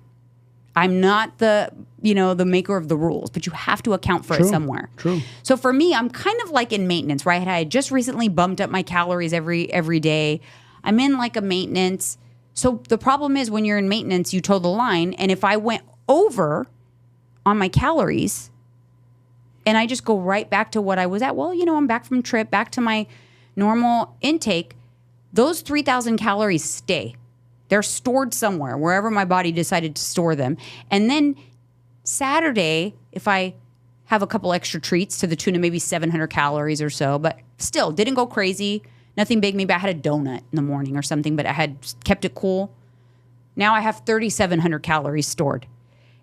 I'm not the maker of the rules, but you have to account for it somewhere. True. So for me, I'm kind of like in maintenance, right? I had just recently bumped up my calories every day. I'm in like a maintenance. So the problem is when you're in maintenance, you toe the line. And if I went over on my calories and I just go right back to what I was at, well, I'm back from trip, back to my normal intake, those 3,000 calories stay. They're stored somewhere, wherever my body decided to store them. And then Saturday, if I have a couple extra treats to the tune of maybe 700 calories or so, but still didn't go crazy, nothing big. Maybe I had a donut in the morning or something, but I had kept it cool. Now I have 3,700 calories stored.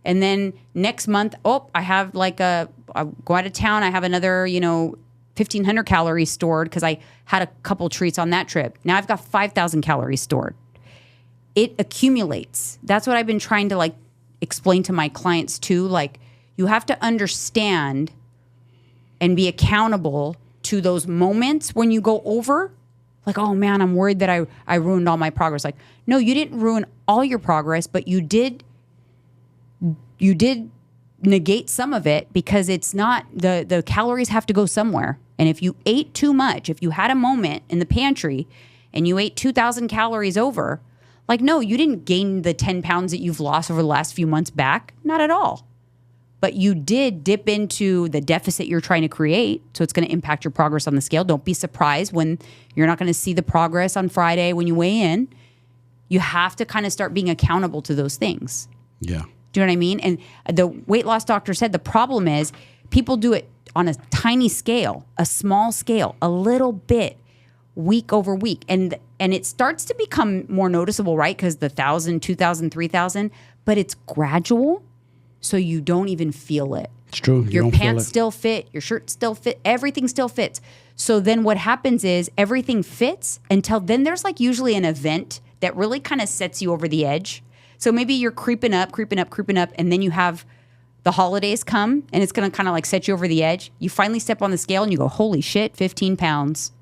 And then next month, I have I go out of town, I have another, 1,500 calories stored because I had a couple treats on that trip. Now I've got 5,000 calories stored. It accumulates. That's what I've been trying to explain to my clients too. You have to understand and be accountable to those moments when you go over. Oh man, I'm worried that I ruined all my progress. No, you didn't ruin all your progress, but you did negate some of it because it's not the calories have to go somewhere. And if you ate too much, if you had a moment in the pantry and you ate 2,000 calories over, no, you didn't gain the 10 pounds that you've lost over the last few months back. Not at all. But you did dip into the deficit you're trying to create. So it's going to impact your progress on the scale. Don't be surprised when you're not going to see the progress on Friday when you weigh in. You have to kind of start being accountable to those things. Yeah. Do you know what I mean? And the weight loss doctor said the problem is people do it on a tiny scale, a small scale, a little bit, week over week. And it starts to become more noticeable, right? Because the 1,000, 2,000, 3,000, but it's gradual. So you don't even feel it. It's true. Your pants still fit. Your shirt still fit. Everything still fits. So then what happens is everything fits until then there's usually an event that really kind of sets you over the edge. So maybe you're creeping up, and then you have the holidays come and it's going to kind of set you over the edge. You finally step on the scale and you go, holy shit, 15 pounds.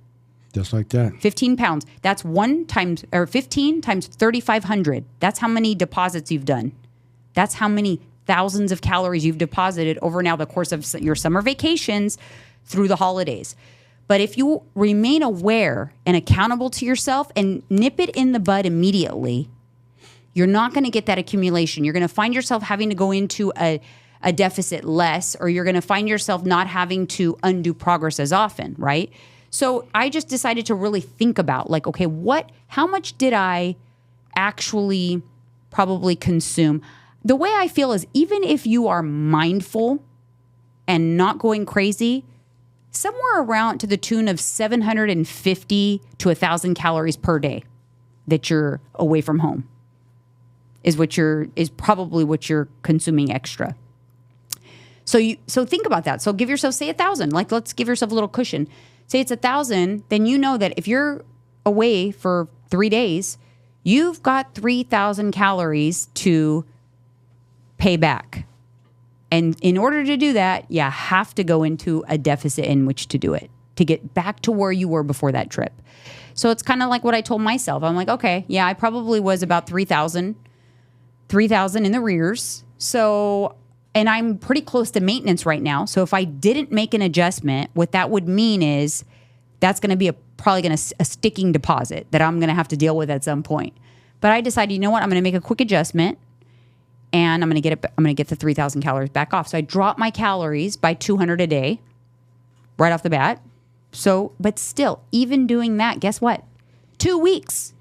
Just like that. 15 pounds. That's 15 times 3,500. That's how many deposits you've done. That's how many thousands of calories you've deposited over now the course of your summer vacations through the holidays. But if you remain aware and accountable to yourself and nip it in the bud immediately, you're not going to get that accumulation. You're going to find yourself having to go into a deficit less, or you're going to find yourself not having to undo progress as often, right? So I just decided to really think about okay, how much did I actually probably consume? The way I feel is even if you are mindful and not going crazy, somewhere around to the tune of 750 to 1,000 calories per day that you're away from home is probably what you're consuming extra. So think about that. So give yourself, say 1,000. Let's give yourself a little cushion. Say it's 1,000, then you know that if you're away for 3 days, you've got 3,000 calories to pay back. And in order to do that, you have to go into a deficit in which to do it, to get back to where you were before that trip. So it's kind of like what I told myself. I'm like, okay, yeah, I probably was about 3,000 in the rears. So, and I'm pretty close to maintenance right now. So if I didn't make an adjustment, what that would mean is that's going to be probably a sticking deposit that I'm going to have to deal with at some point. But I decided, you know what? I'm going to make a quick adjustment. And I'm going to get the 3,000 calories back off. So I dropped my calories by 200 a day right off the bat. So, but still, even doing that, guess what? 2 weeks.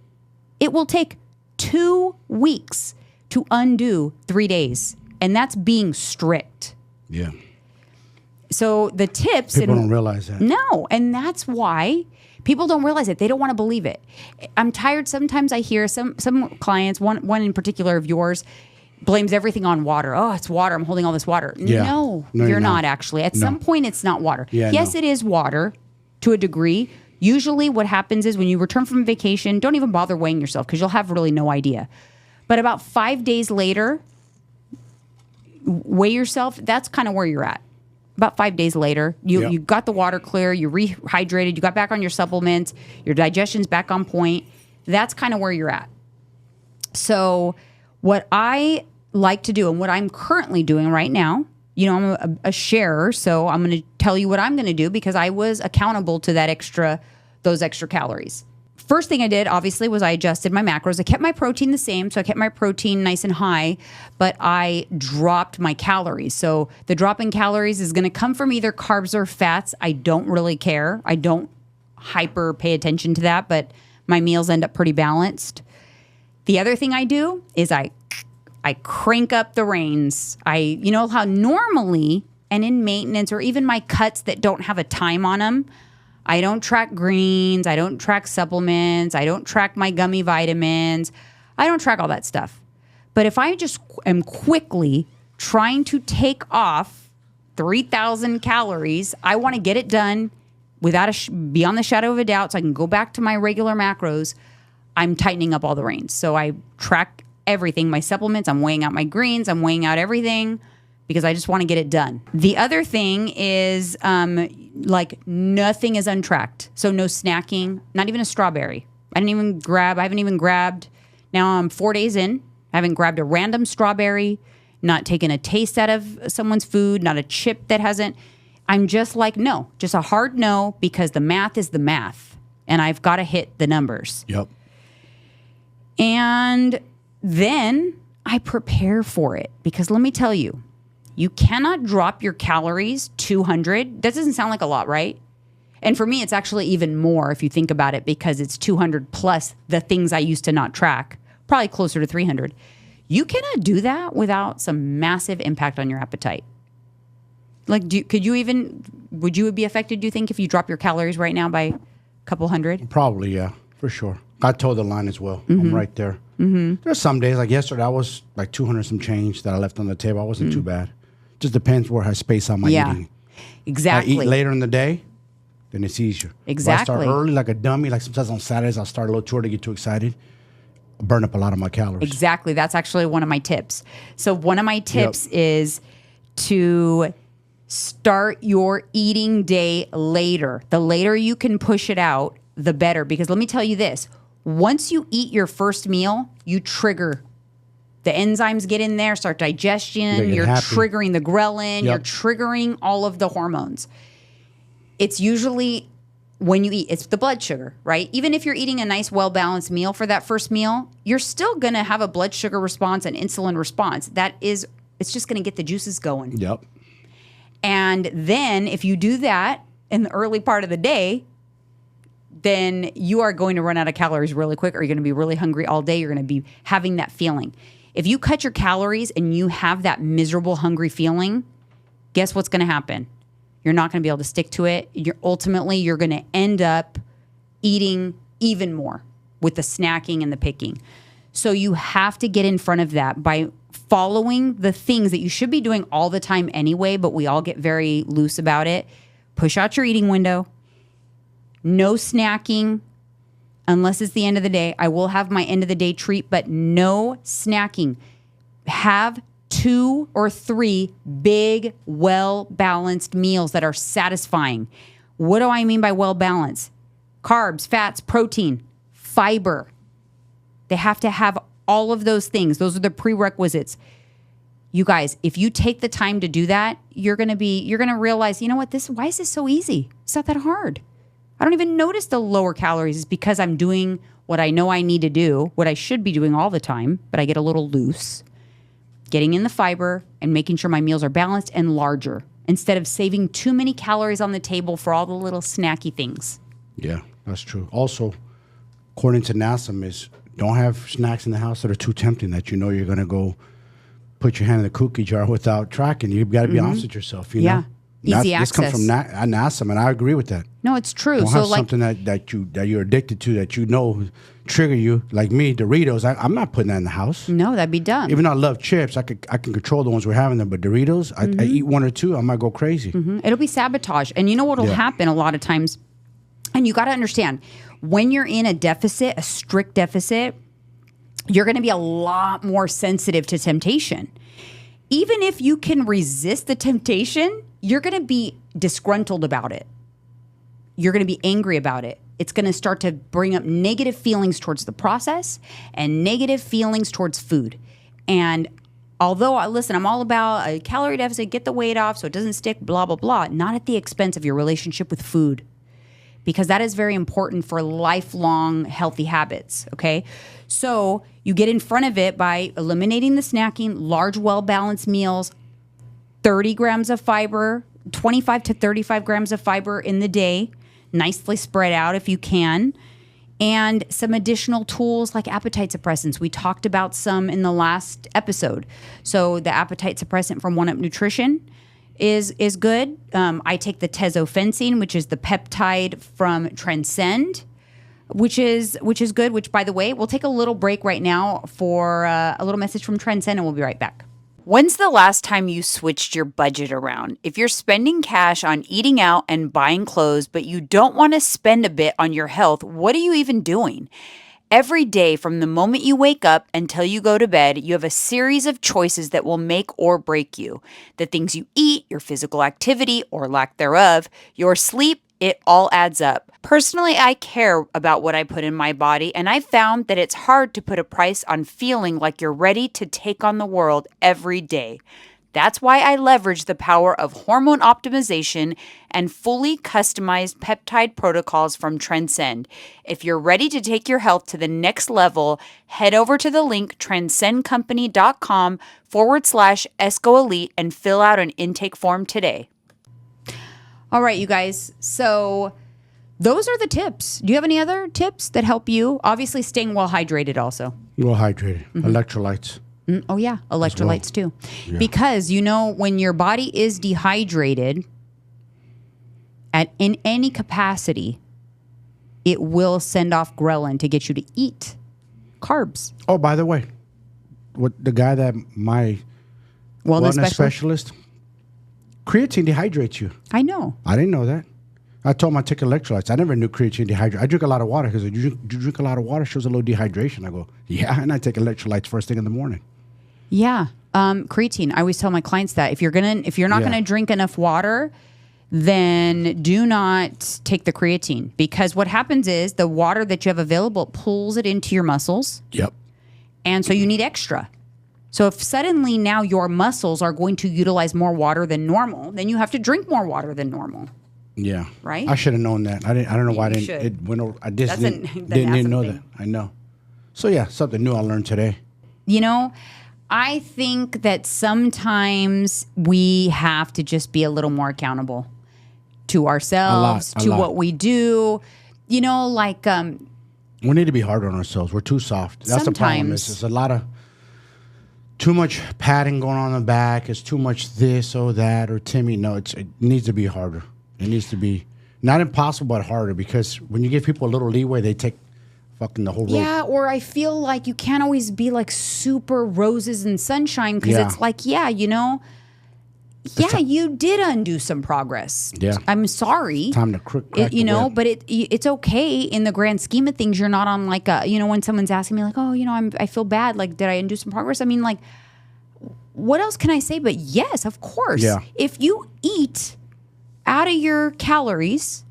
It will take 2 weeks to undo 3 days. And that's being strict. Yeah. So the tips. People don't realize that. No. And that's why people don't realize it. They don't want to believe it. I'm tired. Sometimes I hear some clients, one in particular of yours, blames everything on water. Oh, it's water. I'm holding all this water. Yeah. No, you're not actually. At some point, it's not water. Yeah, yes, it is water to a degree. Usually what happens is when you return from vacation, don't even bother weighing yourself because you'll have really no idea. But about 5 days later, weigh yourself. That's kind of where you're at. about 5 days later. You got the water clear, you rehydrated, you got back on your supplements, your digestion's back on point. That's kind of where you're at. So what I like to do and what I'm currently doing right now, you know, I'm a sharer, so I'm going to tell you what I'm going to do because I was accountable to those extra calories. First thing I did, obviously, was I adjusted my macros. I kept my protein the same, so I kept my protein nice and high, but I dropped my calories. So the drop in calories is going to come from either carbs or fats. I don't really care. I don't hyper pay attention to that, but my meals end up pretty balanced. The other thing I do is I crank up the reins. You know how normally, and in maintenance or even my cuts that don't have a time on them, I don't track greens, I don't track supplements, I don't track my gummy vitamins, I don't track all that stuff. But if I just am quickly trying to take off 3,000 calories, I want to get it done without beyond the shadow of a doubt so I can go back to my regular macros. I'm tightening up all the reins. So I track everything, my supplements, I'm weighing out my greens, I'm weighing out everything because I just want to get it done. The other thing is like nothing is untracked. So no snacking, not even a strawberry. I haven't even grabbed, now I'm 4 days in, I haven't grabbed a random strawberry, not taken a taste out of someone's food, not a chip that hasn't. I'm just like, no, just a hard no because the math is the math and I've got to hit the numbers. Yep. And then I prepare for it because let me tell you, you cannot drop your calories 200. That doesn't sound like a lot, right? And for me, it's actually even more if you think about it because it's 200 plus the things I used to not track, probably closer to 300. You cannot do that without some massive impact on your appetite. Like, would you be affected, do you think, if you drop your calories right now by a couple hundred? Probably, yeah, for sure. I told the line as well. I'm right there. There's some days, like yesterday, I was like 200 some change that I left on the table. I wasn't too bad. Just depends where I space out my eating. Exactly. If I eat later in the day, then it's easier. Exactly. If I start early like a dummy, like sometimes on Saturdays, I'll start a little too early, get too excited. I'll burn up a lot of my calories. Exactly. That's actually one of my tips. So one of my tips is to start your eating day later. The later you can push it out, the better. Because let me tell you this. Once you eat your first meal, you trigger. The enzymes get in there, start digestion. You're triggering the ghrelin. You're triggering all of the hormones. It's usually when you eat, it's the blood sugar, right? Even if you're eating a nice, well-balanced meal for that first meal, you're still going to have a blood sugar response and insulin response. It's just going to get the juices going. Yep. And then if you do that in the early part of the day, then you are going to run out of calories really quick, or you're going to be really hungry all day. You're going to be having that feeling. If you cut your calories and you have that miserable, hungry feeling, guess what's going to happen? You're not going to be able to stick to it. You're going to end up eating even more with the snacking and the picking. So you have to get in front of that by following the things that you should be doing all the time anyway, but we all get very loose about it. Push out your eating window. No snacking unless it's the end of the day. I will have my end of the day treat, but no snacking. Have 2 or 3 big, well-balanced meals that are satisfying. What do I mean by well-balanced? Carbs, fats, protein, fiber. They have to have all of those things. Those are the prerequisites. You guys, if you take the time to do that, you're going to realize, you know what, why is this so easy? It's not that hard. I don't even notice the lower calories. It's because I'm doing what I know I need to do, what I should be doing all the time, but I get a little loose. Getting in the fiber and making sure my meals are balanced and larger instead of saving too many calories on the table for all the little snacky things. Yeah, that's true. Also, according to NASM, is don't have snacks in the house that are too tempting that you know you're going to go put your hand in the cookie jar without tracking. You've got to be honest with yourself, you know? Easy access. This comes from NASM, and I agree with that. No, it's true. Don't have something that you're addicted to that you know trigger you. Like me, Doritos. I'm not putting that in the house. No, that'd be dumb. Even though I love chips, I can control the ones we're having them. But Doritos, I eat 1 or 2, I might go crazy. It'll be sabotage. And you know what'll happen a lot of times? And you got to understand, when you're in a deficit, a strict deficit, you're going to be a lot more sensitive to temptation. Even if you can resist the temptation, you're going to be disgruntled about it. You're going to be angry about it. It's going to start to bring up negative feelings towards the process and negative feelings towards food. And although, listen, I'm all about a calorie deficit, get the weight off so it doesn't stick, blah, blah, blah, not at the expense of your relationship with food, because that is very important for lifelong healthy habits, okay? So you get in front of it by eliminating the snacking, large, well-balanced meals, 30 grams of fiber, 25 to 35 grams of fiber in the day, nicely spread out if you can, and some additional tools like appetite suppressants. We talked about some in the last episode. So the appetite suppressant from One Up Nutrition is good. I take the tezofensine, which is the peptide from Transcend, which is good, which, by the way, we'll take a little break right now for a little message from Transcend, and we'll be right back. When's the last time you switched your budget around? If you're spending cash on eating out and buying clothes, but you don't want to spend a bit on your health, what are you even doing? Every day, from the moment you wake up until you go to bed, you have a series of choices that will make or break you. The things you eat, your physical activity or lack thereof, your sleep, it all adds up. Personally, I care about what I put in my body, and I found that it's hard to put a price on feeling like you're ready to take on the world every day. That's why I leverage the power of hormone optimization and fully customized peptide protocols from Transcend. If you're ready to take your health to the next level, head over to the link transcendcompany.com/ESCOElite and fill out an intake form today. All right, you guys. So those are the tips. Do you have any other tips that help you? Obviously, staying well hydrated also. Well hydrated. Electrolytes. Oh, yeah. Electrolytes too. Yeah. Because, when your body is dehydrated in any capacity, it will send off ghrelin to get you to eat carbs. Oh, by the way, the guy that my wellness specialist, creatine dehydrates you. I know. I didn't know that. I told him I take electrolytes. I never knew creatine dehydrates. I drink a lot of water because you drink a lot of water shows a low dehydration. I go, yeah, and I take electrolytes first thing in the morning. Yeah, creatine. I always tell my clients that if you're not gonna drink enough water, then do not take the creatine, because what happens is the water that you have available pulls it into your muscles. Yep. And so you need extra. So if suddenly now your muscles are going to utilize more water than normal, then you have to drink more water than normal. Yeah. Right? I should have known that. I don't know why I didn't. It went over, I just didn't know that. I know. So yeah, something new I learned today. I think that sometimes we have to just be a little more accountable to ourselves, to what we do. We need to be harder on ourselves. We're too soft. That's the problem. It's a lot of too much padding going on in the back. It's too much this or that or Timmy. No, it needs to be harder. It needs to be not impossible, but harder, because when you give people a little leeway, they take fucking the whole road. Yeah, or I feel like you can't always be like super roses and sunshine, because it's like, you did undo some progress. Yeah. I'm sorry. Time to crack the whip. But it's okay in the grand scheme of things. You're not on like when someone's asking me like, oh, I feel bad. Like, did I undo some progress? I mean, like, what else can I say? But yes, of course. Yeah. If you eat out of your calories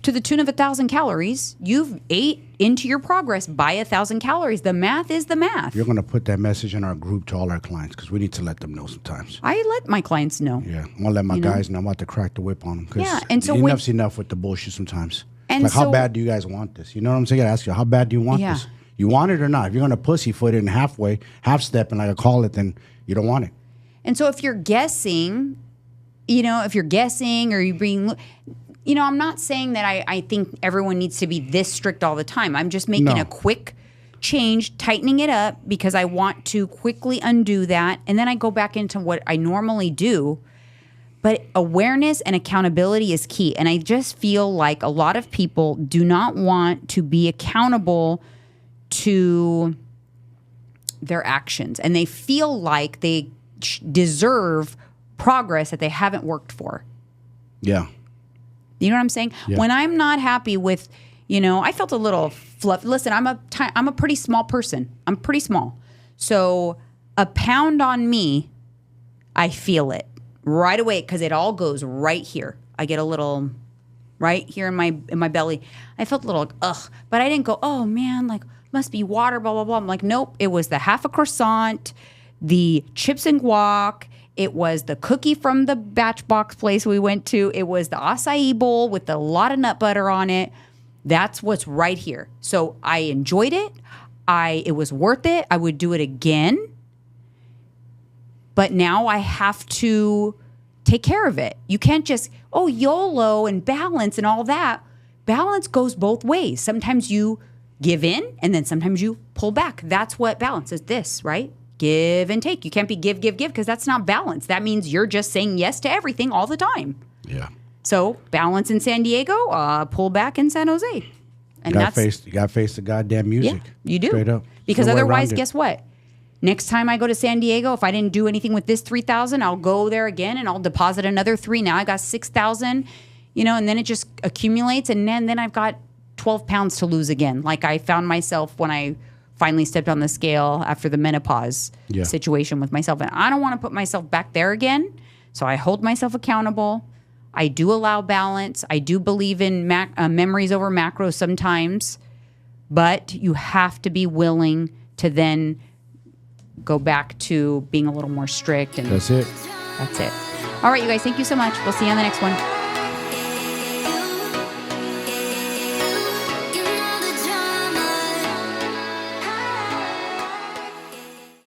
to the tune of 1,000 calories, you've ate into your progress by 1,000 calories. The math is the math. You're going to put that message in our group to all our clients, because we need to let them know sometimes. I let my clients know. Yeah, I'm going to let my guys know. I'm about to crack the whip on them. Yeah, and so enough's enough with the bullshit sometimes. And like, how bad do you guys want this? You know what I'm saying? I ask you, how bad do you want this? You want it or not? If you're going to pussyfoot it and half-stepping, like I call it, then you don't want it. And so if you're guessing, or you're being... I'm not saying that I think everyone needs to be this strict all the time. I'm just making a quick change, tightening it up, because I want to quickly undo that. And then I go back into what I normally do. But awareness and accountability is key. And I just feel like a lot of people do not want to be accountable to their actions. And they feel like they deserve progress that they haven't worked for. Yeah. You know what I'm saying? Yeah. When I'm not happy with, I felt a little fluff. Listen, I'm a pretty small person. I'm pretty small. So a pound on me, I feel it. right away, because it all goes right here. I get a little right here in my belly. I felt a little like, ugh, but I didn't go, oh man, like must be water, blah, blah, blah. I'm like, nope, it was the half a croissant, the chips and guac. It was the cookie from the batch box place we went to. It was the acai bowl with a lot of nut butter on it. That's what's right here. So I enjoyed it. It was worth it. I would do it again. But now I have to take care of it. You can't just, YOLO and balance and all that. Balance goes both ways. Sometimes you give in and then sometimes you pull back. That's what balance is, this, right? Give and take. You can't be give, because that's not balance. That means you're just saying yes to everything all the time. Yeah. So balance in San Diego, pull back in San Jose. And you got to face the goddamn music. Yeah, you do. Straight up. Because otherwise, guess what? Next time I go to San Diego, if I didn't do anything with this 3,000, I'll go there again and I'll deposit another 3. Now I got 6,000, and then it just accumulates. And then I've got 12 pounds to lose again. Like I found myself when I finally stepped on the scale after the menopause situation with myself. And I don't want to put myself back there again. So I hold myself accountable. I do allow balance. I do believe in memories over macros sometimes. But you have to be willing to then go back to being a little more strict. And that's it. That's it. All right, you guys, thank you so much. We'll see you on the next one.